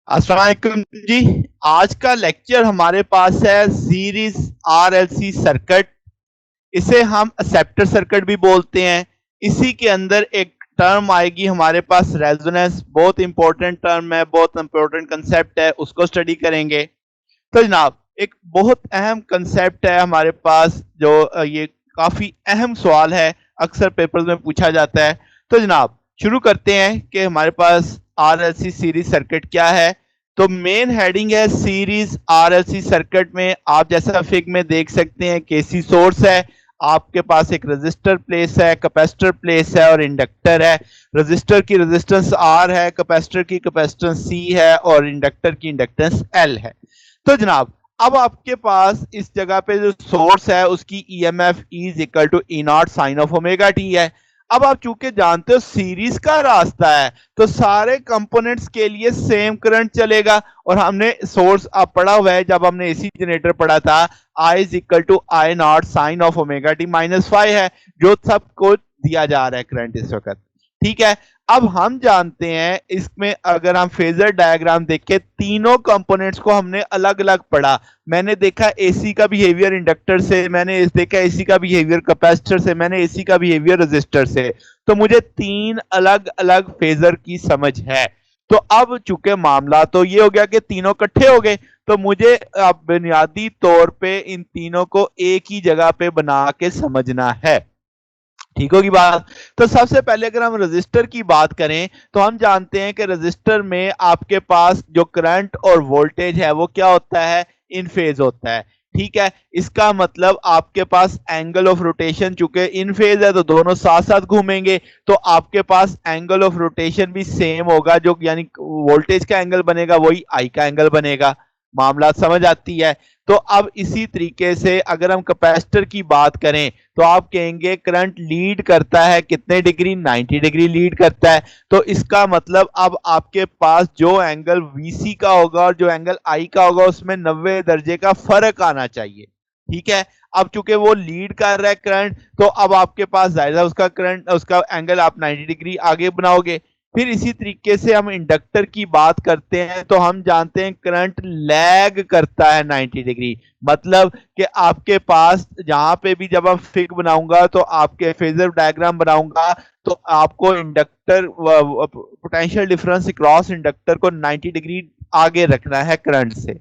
अस्सलाम वालेकुम जी। आज का लेक्चर हमारे पास है सीरीज आरएलसी सर्किट। इसे हम एक्सेप्टर सर्किट भी बोलते हैं। इसी के अंदर एक टर्म आएगी हमारे पास रेजोनेंस। बहुत इंपॉर्टेंट टर्म है, बहुत इंपॉर्टेंट कंसेप्ट है, उसको स्टडी करेंगे। तो जनाब एक बहुत अहम कंसेप्ट है हमारे पास जो ये काफी अहम सवाल है, अक्सर पेपर्स में पूछा जाता है। तो जनाब शुरू करते हैं कि हमारे पास आरएलसी सीरीज सर्किट क्या है। तो मेन हेडिंग है सीरीज आरएलसी सर्किट में आप जैसा फिग में देख सकते हैं केसी सोर्स है, आपके पास एक रजिस्टर प्लेस है, कैपेसिटर प्लेस है और इंडक्टर है। रजिस्टर की रेजिस्टेंस आर है, कैपेसिटर की कैपेसिटेंस सी है और इंडक्टर की इंडक्टेंस एल है। तो जनाब अब आपके पास इस जगह पे जो सोर्स है उसकी EMF is equal to E naught sine of omega t है। अब आप चूंकि जानते हो सीरीज का रास्ता है तो सारे कंपोनेंट्स के लिए सेम करंट चलेगा। और हमने सोर्स अब पढ़ा हुआ है, जब हमने एसी जनरेटर पढ़ा था, I is equal to I naught sine of omega t minus five है, जो सबको दिया जा रहा है करंट इस वक्त। ठीक है। अब हम जानते हैं इसमें अगर हम फेजर डायग्राम देखें, तीनों कंपोनेंट्स को हमने अलग अलग पढ़ा। मैंने देखा एसी का बिहेवियर इंडक्टर से, मैंने देखा एसी का बिहेवियर कैपेसिटर से, मैंने एसी का बिहेवियर रेजिस्टर से। तो मुझे तीन अलग अलग फेजर की समझ है। तो अब चूंकि मामला तो ये हो गया कि तीनों इकट्ठे हो गए, तो मुझे अब बुनियादी तौर पे इन तीनों को एक ही जगह पे बना के समझना है। ठीक होगी बात। तो सबसे पहले अगर हम रजिस्टर की बात करें तो हम जानते हैं कि रजिस्टर में आपके पास जो करंट और वोल्टेज है वो क्या होता है, इन फेज होता है। ठीक है। इसका मतलब आपके पास एंगल ऑफ रोटेशन चूंकि इन फेज है तो दोनों साथ साथ घूमेंगे, तो आपके पास एंगल ऑफ रोटेशन भी सेम होगा, जो यानी वोल्टेज का एंगल बनेगा वही आई का एंगल बनेगा। मामला समझ आती है। तो अब इसी तरीके से अगर हम कैपेसिटर की बात करें तो आप कहेंगे करंट लीड करता है कितने डिग्री, 90 डिग्री लीड करता है। तो इसका मतलब अब आपके पास जो एंगल वीसी का होगा और जो एंगल आई का होगा उसमें 90 दर्जे का फर्क आना चाहिए। ठीक है। अब चूंकि वो लीड कर रहा है करंट, तो अब आपके पास जायदा उसका करंट उसका एंगल आप 90 डिग्री आगे बनाओगे। फिर इसी तरीके से हम इंडक्टर की बात करते हैं तो हम जानते हैं करंट लैग करता है 90 डिग्री। मतलब कि आपके पास जहां पे भी जब हम फिग बनाऊंगा तो आपके फेजर डायग्राम बनाऊंगा तो आपको inductor potential difference cross inductor को 90 डिग्री आगे रखना है करंट से।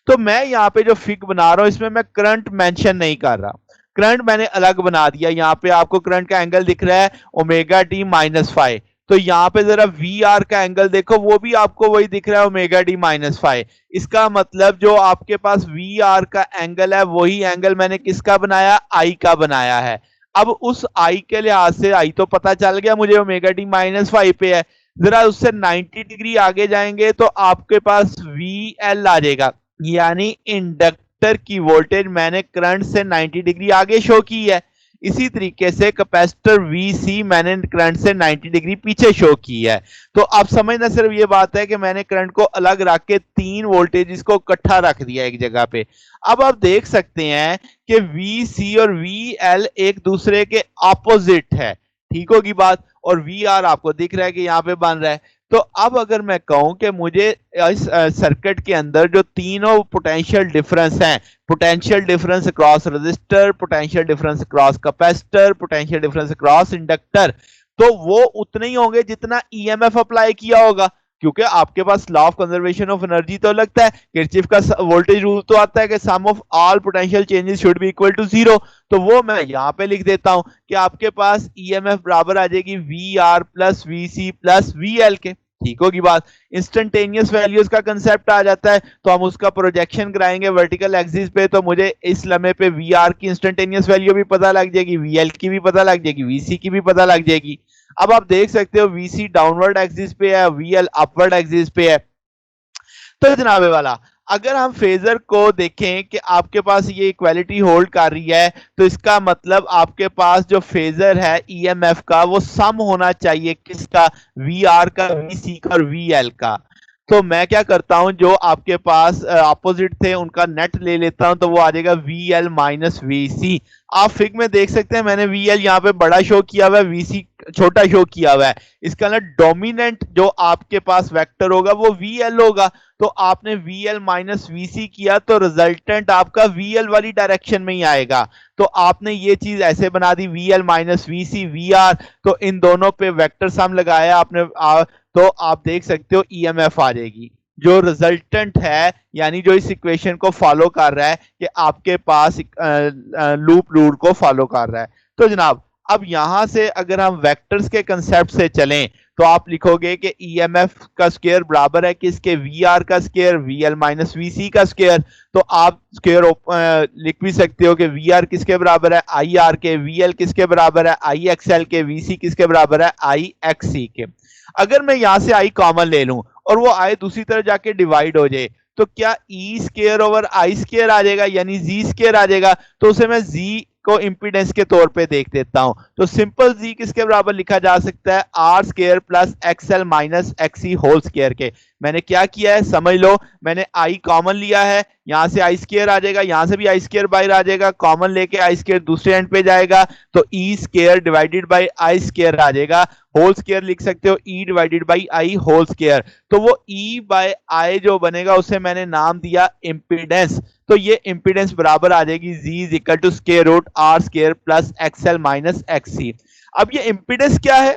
तो मैं यहाँ पे जो फिग बना रहा हूं इसमें मैं करंट मेंशन नहीं कर रहा, करंट मैंने अलग बना दिया। यहाँ पे आपको करंट का एंगल दिख रहा है ओमेगा टी माइनस फाइव। तो यहाँ पे जरा वी आर का एंगल देखो, वो भी आपको वही दिख रहा है ओमेगा डी माइनस फाइव। इसका मतलब जो आपके पास वी आर का एंगल है वही एंगल मैंने किसका बनाया, आई का बनाया है। अब उस आई के लिहाज से आई तो पता चल गया मुझे ओमेगा डी माइनस फाइव पे है। जरा उससे 90 डिग्री आगे जाएंगे तो आपके पास वी एल आ जाएगा, यानी इंडक्टर की वोल्टेज मैंने करंट से 90 डिग्री आगे शो की है। इसी तरीके से कैपेसिटर वीसी मैंने करंट से 90 डिग्री पीछे शो की है। तो आप समझना सिर्फ ये बात है कि मैंने करंट को अलग रख के तीन वोल्टेज को इकट्ठा रख दिया एक जगह पे। अब आप देख सकते हैं कि वीसी और वीएल एक दूसरे के ऑपोजिट है। ठीक होगी बात। और वी आर आपको दिख रहा है कि यहाँ पे बन रहा है। तो अब अगर मैं कहूं कि मुझे इस सर्किट के अंदर जो तीनों पोटेंशियल डिफरेंस हैं, potential difference cross resistor, potential difference cross capacitor, potential difference cross inductor, तो वो उतने ही होंगे जितना ईएमएफ अप्लाई किया होगा। क्योंकि आपके पास law of conservation of energy तो लगता है, किरचॉफ का वोल्टेज रूल तो आता है कि sum of all potential changes should be equal to zero. तो वो मैं यहां पे लिख देता हूं कि आपके पास ईएमएफ बराबर आ जाएगी V R plus V C plus V L के। ठीक होगी बात। इंस्टेंटेनियस वैल्यूज का कंसेप्ट आ जाता है तो हम उसका प्रोजेक्शन कराएंगे वर्टिकल एक्सिस पे, तो मुझे इस लम्हे पे वी आर की इंस्टेंटेनियस वैल्यू भी पता लग जाएगी, वी एल की भी पता लग जाएगी, वीसी की भी पता लग जाएगी। अब आप देख सकते हो वीसी डाउनवर्ड एक्सिस पे है, वीएल अपवर्ड एक्सिस पे है। तो जनाबे वाला अगर हम फेजर को देखें कि आपके पास ये इक्वालिटी होल्ड कर रही है तो इसका मतलब आपके पास जो फेजर है ईएमएफ का वो सम होना चाहिए किसका, वी आर का, वी सी का और वी एल का। तो मैं क्या करता हूं, जो आपके पास अपोजिट थे उनका नेट ले लेता हूं तो वो आ जाएगा वी एल माइनस वी सी। आप फिग में देख सकते हैं मैंने वी एल यहाँ पे बड़ा शो किया हुआ है, वी सी छोटा शो किया हुआ है। इसका ना डोमिनेंट जो आपके पास वेक्टर होगा वो VL होगा, तो आपने VL माइनस VC किया तो रिजल्टेंट आपका VL वाली डायरेक्शन में ही आएगा। तो आपने ये चीज ऐसे बना दी VL माइनस VC VR, तो इन दोनों पे वेक्टर सम लगाया आपने, तो आप देख सकते हो EMF आ जाएगी। जो रिजल्टेंट है यानी जो इस इक्वेशन को फॉलो कर रहा है कि आपके पास लूप रूल को फॉलो कर रहा है। तो जनाब अब यहां से अगर हम वेक्टर्स के कंसेप्ट से चलें तो आप लिखोगे कि EMF का स्क्वायर बराबर है किसके, VR का स्क्वायर VL माइनस VC का स्क्वायर। तो आप स्क्वायर लिख भी सकते हो कि VR किसके बराबर है, IR के, VL किसके बराबर है, IXL के, VC किसके बराबर है, IXC के। अगर मैं यहां से I कॉमन ले लूं और वो I दूसरी तरफ जाके डिवाइड हो जाए तो क्या E square over I square आ जाएगा यानी Z स्क्वायर आ जाएगा। तो उसे मैं Z को इंपीडेंस के तौर पे देख देता हूं। तो सिंपल Z किसके बराबर लिखा जा सकता है, R square plus XL minus XC whole square के। मैंने क्या किया है समझ लो, मैंने I कॉमन लिया है, यहां से I स्क्वायर आ जाएगा, यहां से भी I स्क्वायर बाहर आ जाएगा, कॉमन लेके I स्क्वायर दूसरे एंड पे जाएगा तो E square divided by I square आ जाएगा। होल स्क्वायर लिख सकते हो E divided by I whole square. तो वो E बाय I जो बनेगा उसे मैंने नाम दिया इंपीडेंस। तो ये इंपीडेंस बराबर आ जाएगी Z is equal to square root R square plus XL minus XC। अब ये इंपीडेंस क्या है,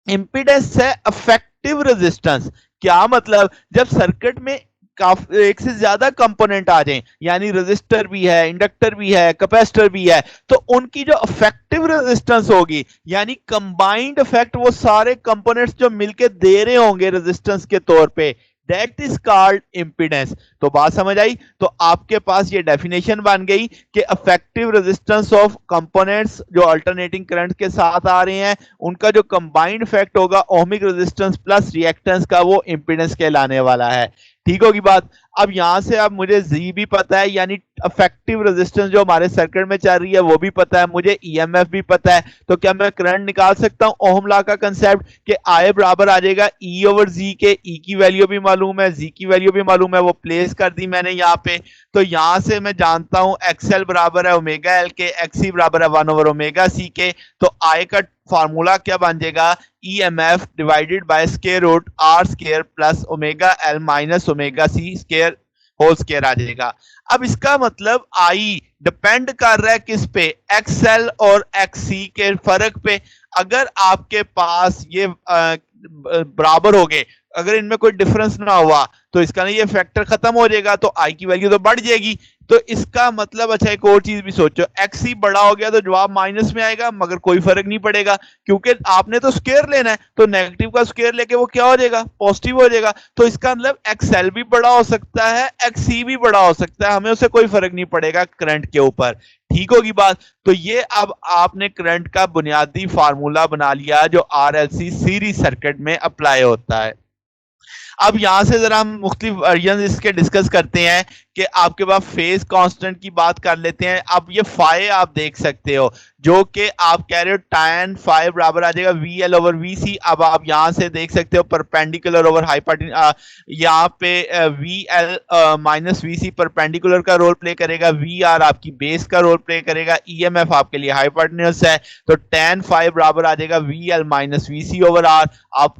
इंपीडेंस है इफेक्टिव रेजिस्टेंस। क्या मतलब, जब सर्किट में काफी एक से ज्यादा कंपोनेंट आ जाएं यानी रेजिस्टर भी है, इंडक्टर भी है, कैपेसिटर भी है, तो उनकी जो इफेक्टिव रेजिस्टेंस होगी यानी कंबाइंड इफेक्ट वो सारे कंपोनेंट्स जो मिलके दे रहे होंगे रेजिस्टेंस के तौर पे, दैट इज कॉल्ड इंपीडेंस। तो बात समझ आई। तो आपके पास ये डेफिनेशन बन गई कि इफेक्टिव रेजिस्टेंस ऑफ कंपोनेंट्स जो अल्टरनेटिंग करंट के साथ आ रहे हैं उनका जो कंबाइंड इफेक्ट होगा ओमिक रेजिस्टेंस प्लस रिएक्टेंस का, वो इंपीडेंस कहलाने वाला है। ठीक होगी बात। अब यहां से अब मुझे Z भी पता है यानी इफेक्टिव रेजिस्टेंस जो हमारे सर्किट में चल रही है वो भी पता है, मुझे EMF भी पता है। तो क्या मैं करंट निकाल सकता हूं ओहम लॉ का कंसेप्ट कि I बराबर आ जाएगा E ओवर Z के। E की वैल्यू भी मालूम है, Z की वैल्यू भी मालूम है, वो प्लेस कर दी मैंने यहाँ पे। तो यहां से मैं जानता हूं XL बराबर है ओमेगा L के, XC बराबर है 1 ओवर ओमेगा C के। तो I का फार्मूला क्या बन जाएगा, EMF divided by square root R square plus omega L minus omega C square whole square आ जाएगा। अब इसका मतलब I डिपेंड कर रहा है किस पे, XL और XC के फर्क पे। अगर आपके पास ये बराबर हो गए, अगर इनमें कोई डिफरेंस ना हुआ तो इसका ना ये फैक्टर खत्म हो जाएगा, तो I की वैल्यू तो बढ़ जाएगी। तो इसका मतलब, अच्छा एक और चीज भी सोचो, XC बड़ा हो गया तो जवाब माइनस में आएगा मगर कोई फर्क नहीं पड़ेगा क्योंकि आपने तो स्क्वायर लेना है, तो नेगेटिव का स्क्वायर लेके वो क्या हो जाएगा, पॉजिटिव हो जाएगा। तो इसका मतलब XL भी बड़ा हो सकता है, XC भी बड़ा हो सकता है, हमें उससे कोई फर्क नहीं पड़ेगा करंट के ऊपर। ठीक होगी बात। तो ये अब आपने करंट का बुनियादी फार्मूला बना लिया जो RLC सीरीज सर्किट में अप्लाई होता है। अब यहां से जरा हम मुख्तलिफ वर्जन इसके डिस्कस करते हैं कि आपके पास फेज कांस्टेंट की बात कर लेते हैं। अब ये फाई आप देख सकते हो जो कि आप कह रहे हो tan फाई बराबर आ जाएगा VL ओवर VC। अब आप यहां से देख सकते हो परपेंडिकुलर ओवर हाइपोटेन्यूज, यहाँ पे VL माइनस VC परपेंडिकुलर का रोल प्ले करेगा, VR आपकी बेस का रोल प्ले करेगा, EMF आपके लिए हाइपोटेन्यूज है। तो tan फाई बराबर आ जाएगा VL minus VC over R। आप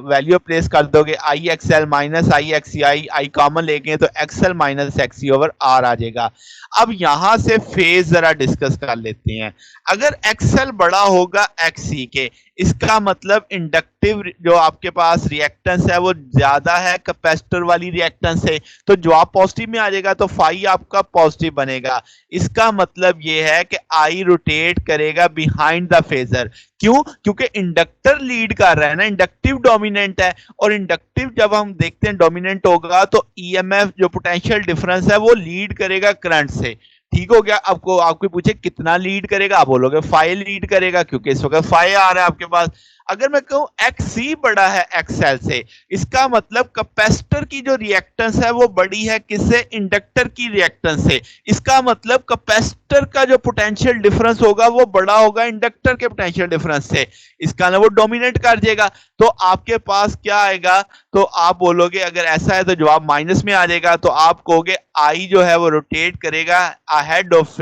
वैल्यू प्लेस कर दोगे IXL minus IXCI, I common लेंगे तो XL minus XC over R आ जाएगा। अब यहां से फेज जरा डिस्कस कर लेते हैं। अगर XL बड़ा होगा XC के, इसका मतलब इंडक्टिव जो आपके पास रिएक्टेंस है वो ज्यादा है कैपेसिटर वाली रिएक्टेंस से, तो जवाब पॉजिटिव में आ जाएगा, तो फाई आपका पॉजिटिव बनेगा। इसका मतलब ये है कि I रोटेट करेगा बिहाइंड द फेजर। क्यों? क्योंकि इंडक्टर लीड कर रहा है ना, इंडक्टिव डोमिनेंट है, और इंडक्टिव जब हम देखते हैं डोमिनेंट होगा तो EMF जो पोटेंशियल डिफरेंस है वो लीड करेगा करंट से। ठीक हो गया। आपको आपको पूछे कितना लीड करेगा, आप बोलोगे फाई लीड करेगा क्योंकि इस वक्त फाई आ रहा है आपके पास। अगर मैं कहूं XC बड़ा है XL से, इसका मतलब कैपेसिटर की जो रिएक्टेंस है वो बड़ी है किससे, इंडक्टर की रिएक्टेंस से। इसका मतलब कैपेसिटर का जो पोटेंशियल डिफरेंस होगा वो बड़ा होगा इंडक्टर के पोटेंशियल डिफरेंस से। इसका ना वो डोमिनेट कर जाएगा। तो आपके पास क्या आएगा, तो आप बोलोगे अगर ऐसा है तो जवाब माइनस में आ जाएगा, तो आप कहोगे आई जो है वो रोटेट करेगा अहेड ऑफ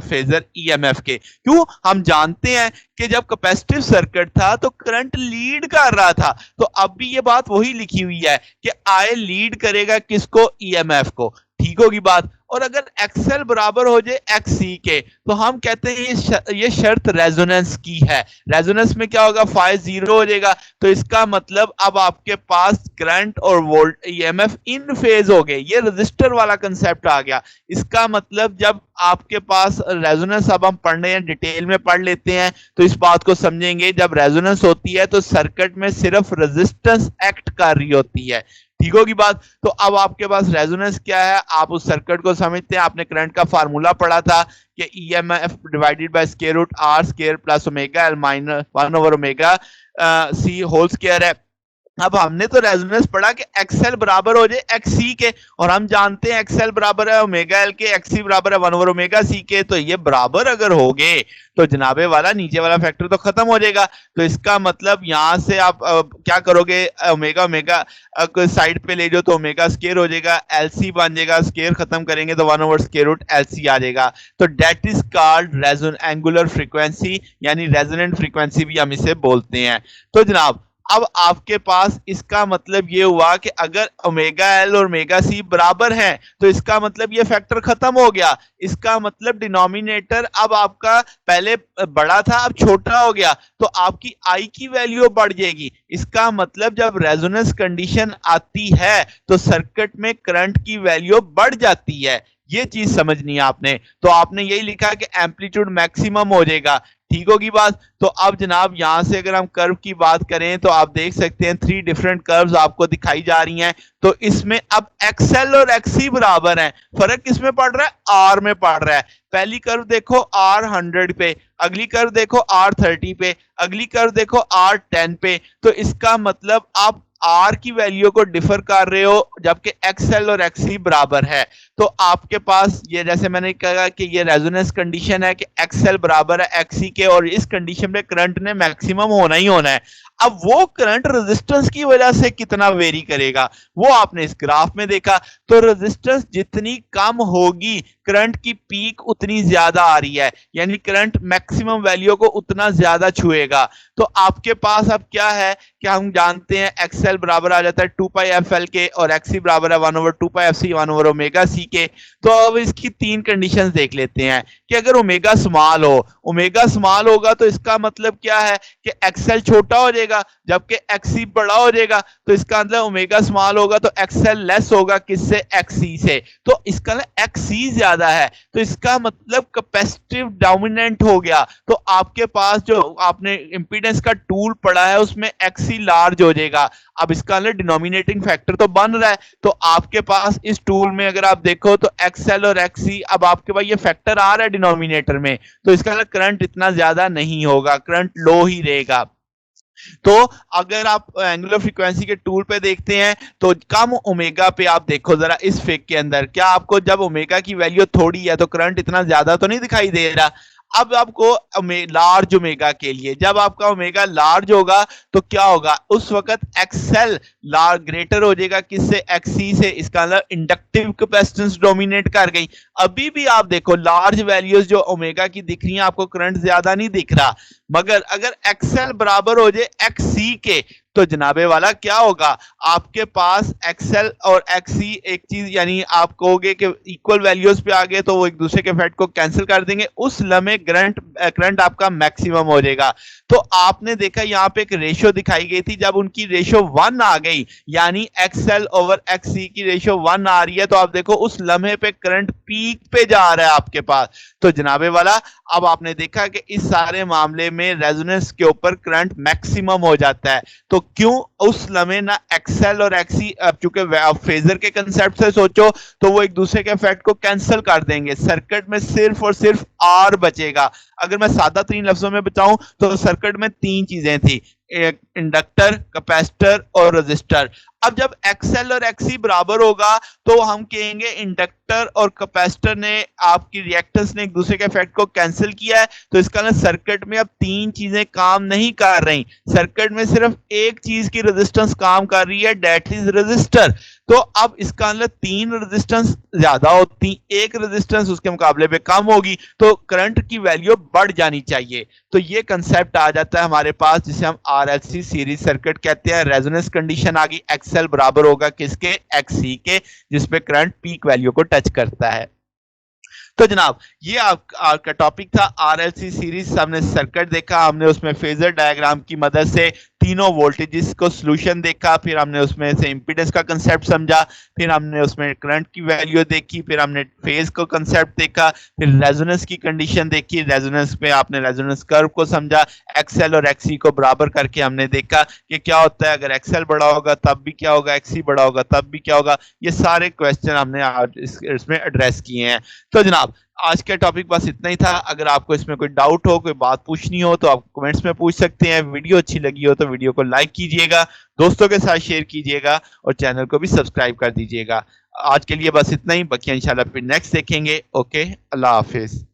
फेजर ईएमएफ के। क्यों? हम जानते हैं कि जब कैपेसिटिव सर्किट था तो करंट लीड कर रहा था, तो अब भी ये बात वही लिखी हुई है कि आई लीड करेगा किसको? ईएमएफ को। ठीक होगी बात। और अगर एक्सएल बराबर हो जाए एक्स सी के, तो हम कहते हैं ये शर्त रेजोनेंस की है। रेजोनेंस में क्या होगा? फाई जीरो हो जाएगा। तो इसका मतलब अब आपके पास करंट और वोल्ट ईएमएफ इन फेज हो गए। ये रजिस्टर वाला कंसेप्ट आ गया। इसका मतलब जब आपके पास रेजोनेंस, अब हम पढ़ने हैं, डिटेल में पढ़ लेते हैं तो इस बात को समझेंगे। जब रेजोनेंस होती है तो सर्किट में सिर्फ रेजिस्टेंस एक्ट कर रही होती है। ठीक होगी बात। तो अब आपके पास रेजोनेंस क्या है, आप उस सर्किट को समझते हैं। आपने करंट का फार्मूला पढ़ा था कि EMF divided by square root R square plus omega L minus 1 over omega C whole square है। अब हमने तो रेजोनेंस पढ़ा कि एक्सएल बराबर हो जाए एक्ससी के, और हम जानते हैं एक्सएल बराबर है ओमेगा एल के, एक्ससी बराबर है 1 ओवर ओमेगा सी के। तो ये बराबर अगर हो गए तो जनाबे वाला नीचे वाला फैक्टर तो खत्म हो जाएगा। तो इसका मतलब यहां से आप क्या करोगे? ओमेगा ओमेगा साइड पे ले जाओ तो ओमेगा स्क्वायर हो जाएगा, एलसी बन जाएगा, स्क्वायर खत्म करेंगे तो 1 ओवर स्क्वायर रूट एलसी आ जाएगा। तो that is called resonant angular frequency, यानी रेजोनेंट फ्रीक्वेंसी भी हम इसे बोलते हैं। तो जनाब अब आपके पास इसका मतलब ये हुआ कि अगर ओमेगा एल और ओमेगा सी बराबर हैं तो इसका मतलब ये फैक्टर खत्म हो गया। इसका मतलब डिनोमिनेटर अब आपका पहले बड़ा था अब छोटा हो गया, तो आपकी आई की वैल्यू बढ़ जाएगी। इसका मतलब जब रेजोनेंस कंडीशन आती है तो सर्किट में करंट की वैल्यू बढ़ जाती है। ये चीज समझनी है आपने। तो आपने यही लिखा कि एम्पलीट्यूड मैक्सिमम हो जाएगा। ठीक होगी बात। तो अब जनाब यहां से अगर हम कर्व की बात करें तो आप देख सकते हैं 3 डिफरेंट कर्व्स आपको दिखाई जा रही हैं। तो इसमें अब एक्सएल और एक्ससी बराबर हैं। फर्क किसमें पड़ रहा है? आर में पड़ रहा है। पहली कर्व देखो आर 100 पे, अगली कर्व देखो आर 30 पे, अगली कर्व देखो आर 10 पे। तो इसका मतलब आप आर की वैल्यू को डिफर कर रहे हो जबकि एक्सएल और एक्ससी बराबर है। तो आपके पास ये जैसे मैंने कहा कि ये रेजोनेंस कंडीशन है कि एक्सएल बराबर है एक्ससी के, और इस कंडीशन में करंट ने मैक्सिमम होना ही होना है। अब वो करंट रेजिस्टेंस की वजह से कितना वेरी करेगा वो आपने इस ग्राफ में देखा। तो रेजिस्टेंस जितनी कम होगी करंट की पीक उतनी ज्यादा आ रही है, यानी करंट मैक्सिमम वैल्यू को उतना ज्यादा छुएगा। तो आपके पास अब क्या है कि हम जानते हैं एक्सएल बराबर आ जाता है 2 पाई एफ एल के और एक्ससी बराबर है 1 over 2 pi f C 1 over omega C के। तो अब इसकी 3 कंडीशंस देख लेते हैं कि अगर ओमेगा स्मॉल हो, ओमेगा स्मॉल होगा तो इसका मतलब क्या है कि एक्सएल छोटा हो जाएगा जबकि एक्ससी बड़ा हो जाएगा। तो इसका मतलब ओमेगा स्मॉल होगा तो एक्सएल लेस होगा किससे? एक्ससी से। तो इसका मतलब एक्ससी ज्यादा है, तो इसका मतलब कैपेसिटिव डोमिनेंट हो गया। तो आपके पास जो आपने इंपीडेंस का टूल पढ़ा है उसमें एक्ससी लार्ज हो जाएगा। अब इसका मतलब डिनोमिनेटिंग फैक्टर तो बन रहा है। तो आपके पास इस टूल में अगर आप देखो तो एक्सएल और एक्ससी, अब आपके पास ये फैक्टर आ रहा है डिनोमिनेटर में, तो इसका मतलब करंट इतना ज्यादा नहीं होगा, करंट लो ही रहेगा। तो अगर आप एंगुलर फ्रीक्वेंसी के टूल पे देखते हैं तो कम ओमेगा पे आप देखो जरा इस फेक के अंदर, क्या आपको जब ओमेगा की वैल्यू थोड़ी है तो करंट इतना ज्यादा तो नहीं दिखाई दे रहा। अब आपको लार्ज ओमेगा के लिए, जब आपका ओमेगा लार्ज होगा तो क्या होगा? उस वक्त एक्सएल लार्ज ग्रेटर हो जाएगा किससे? एक्ससी से। इसका मतलब इंडक्टिव कैपेसिटेंस डोमिनेट कर गई। अभी भी आप देखो लार्ज वैल्यूज जो ओमेगा की दिख रही हैं आपको करंट ज्यादा नहीं दिख रहा, मगर अगर एक्सएल बराबर हो जाए एक्ससी के तो जनाबे वाला क्या होगा? आपके पास एक्सएल और एक्ससी एक चीज, यानी आप कहोगे कि इक्वल वैल्यूज पे आ गए तो वो एक दूसरे के फैक्ट को कैंसिल कर देंगे, उस लम्हे करंट आपका मैक्सिमम हो जाएगा। तो आपने देखा यहाँ पे एक रेशियो दिखाई गई थी, जब उनकी रेशियो 1 आ गई यानी एक्सएल ओवर एक्ससी की रेशियो 1 आ रही है, तो आप देखो उस लम्हे पे करंट पीक पे जा रहा है आपके पास। तो जनाबे वाला अब आपने देखा कि इस सारे मामले में रेजोनेंस के ऊपर करंट मैक्सिमम हो जाता है। तो क्यों? उस लम्हे ना एक्सएल और एक्ससी, चूंकि फेजर के कंसेप्ट से सोचो तो वो एक दूसरे के इफेक्ट को कैंसिल कर देंगे, सर्किट में सिर्फ और सिर्फ आर बचेगा। अगर मैं सादा 3 लफ्जों में बताऊं तो सर्किट में 3 चीजें थी। एक इंडक्टर, कैपेसिटर और रेजिस्टर। अब जब XL और XC बराबर होगा तो हम कहेंगे इंडक्टर और कैपेसिटर ने आपकी रिएक्टेंस ने एक दूसरे के इफेक्ट को कैंसिल किया है, तो इसका मतलब सर्किट में अब तीन चीजें काम नहीं कर रही, सर्किट में सिर्फ एक चीज की रेजिस्टेंस काम कर रही है, दैट इज रेजिस्टर। तो अब इसका मतलब तीन रेजिस्टेंस ज्यादा होती, एक रेजिस्टेंस उसके मुकाबले पे कम होगी, तो करंट की वैल्यू बढ़ जानी चाहिए। तो ये कंसेप्ट आ जाता है हमारे पास जिसे हम RLC सीरीज सर्किट कहते हैं। रेजोनेंस कंडीशन आ गई, XL बराबर होगा किसके, XC के, जिसपे करंट पीक वैल्यू को टच करता है। तो जनाब ये आपका टॉपिक था RLC सीरीज। हमने सर्किट देखा, हमने उसमें फेजर डायग्राम की मदद से तीनों वोल्टेजेस को सॉल्यूशन देखा, फिर हमने उसमें से इंपीडेंस का कंसेप्ट समझा, फिर हमने उसमें करंट की वैल्यू देखी, फिर हमने फेज को कंसेप्ट देखा, फिर रेजोनेंस की कंडीशन देखी, रेजोनेंस पे आपने रेजोनेंस कर्व को समझा, XL और XC को बराबर करके हमने देखा कि क्या होता है अगर XL बड़ा होगा तब भी क्या होगा, XC बड़ा होगा तब भी क्या होगा। ये सारे क्वेश्चन हमने आज इसमें एड्रेस किए हैं। तो जनाब आज का टॉपिक बस इतना ही था। अगर आपको इसमें कोई डाउट हो, कोई बात पूछनी हो तो आप कमेंट्स में पूछ सकते हैं। वीडियो अच्छी लगी हो तो वीडियो को लाइक कीजिएगा, दोस्तों के साथ शेयर कीजिएगा और चैनल को भी सब्सक्राइब कर दीजिएगा। आज के लिए बस इतना ही, बाकी इंशाल्लाह फिर नेक्स्ट देखेंगे। ओके, अल्लाह हाफिज।